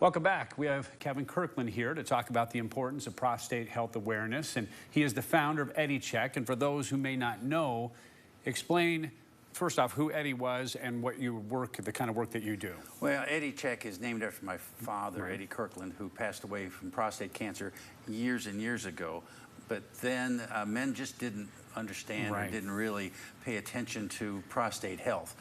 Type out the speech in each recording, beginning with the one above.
Welcome back. We have Kevin Kirkland here to talk about the importance of prostate health awareness, and he is the founder of Eddie Check. And for those who may not know, explain first off who Eddie was and what you work, the kind of work that you do. Well, Eddie Check is named after my father, Eddie Kirkland, who passed away from prostate cancer years and years ago. But then men just didn't understand or didn't really pay attention to prostate health.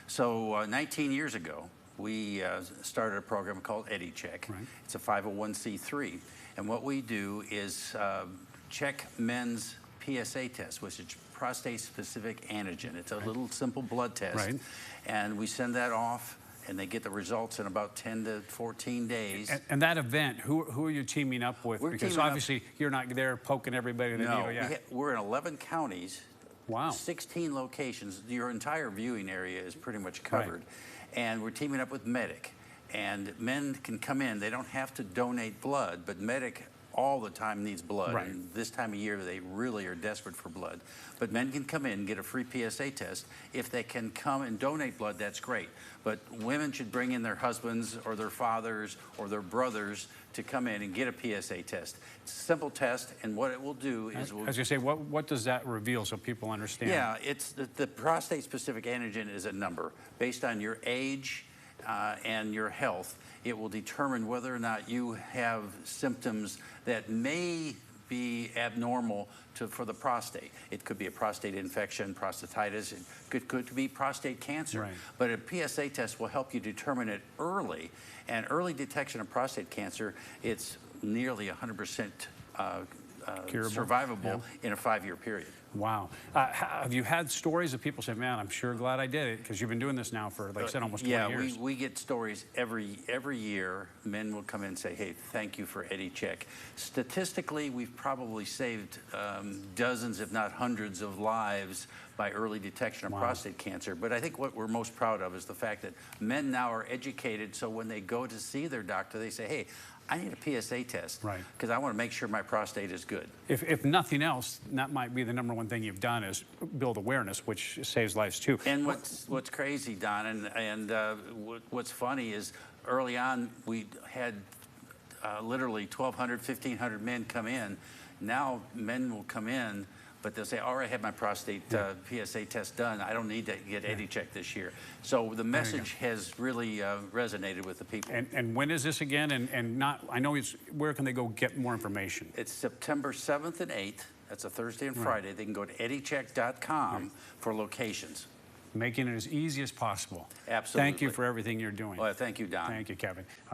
So 19 years ago, we started a program called Eddie Check. It's a 501c3. And what we do is check men's PSA test, which is prostate-specific antigen. It's a little simple blood test. And we send that off, and they get the results in about 10 to 14 days. And that event, who are you teaming up with? Because obviously you're not there poking everybody in the needle yet. We're in 11 counties. Wow. 16 locations. Your entire viewing area is pretty much covered. And we're teaming up with Medic. And men can come in. They don't have to donate blood, but Medic all the time needs blood. And this time of year, they really are desperate for blood. But men can come in and get a free PSA test. If they can come and donate blood, that's great. But women should bring in their husbands or their fathers or their brothers to come in and get a PSA test. It's a simple test, and what it will do is... As you say, what does that reveal so people understand? Yeah, it's the prostate-specific antigen is a number. Based on your age and your health, it will determine whether or not you have symptoms that may be abnormal for the prostate. It could be a prostate infection, prostatitis, it could be prostate cancer. But a PSA test will help you determine it early. And early detection of prostate cancer, it's nearly 100% survivable in a 5-year period. Wow. Have you had stories of people saying, man, I'm sure glad I did it, because you've been doing this now for, like I said, almost 20 years. Yeah, we get stories every year. Men will come in and say, hey, thank you for Eddie Check. Statistically, we've probably saved dozens, if not hundreds, of lives by early detection of prostate cancer. But I think what we're most proud of is the fact that men now are educated, so when they go to see their doctor, they say, hey, I need a PSA test because I want to make sure my prostate is good. If nothing else, that might be the #1 thing you've done is build awareness, which saves lives too. And what's crazy, Don, and what's funny is early on we had literally 1,200, 1,500 men come in. Now men will come in, but they'll say, all right, I had my prostate PSA test done. I don't need to get Eddie Check this year. So the message has really resonated with the people. And when is this again? And not, I know where can they go get more information? It's September 7th and 8th. That's a Thursday and Friday. They can go to eddiecheck.com for locations. Making it as easy as possible. Absolutely. Thank you for everything you're doing. Well, thank you, Don. Thank you, Kevin.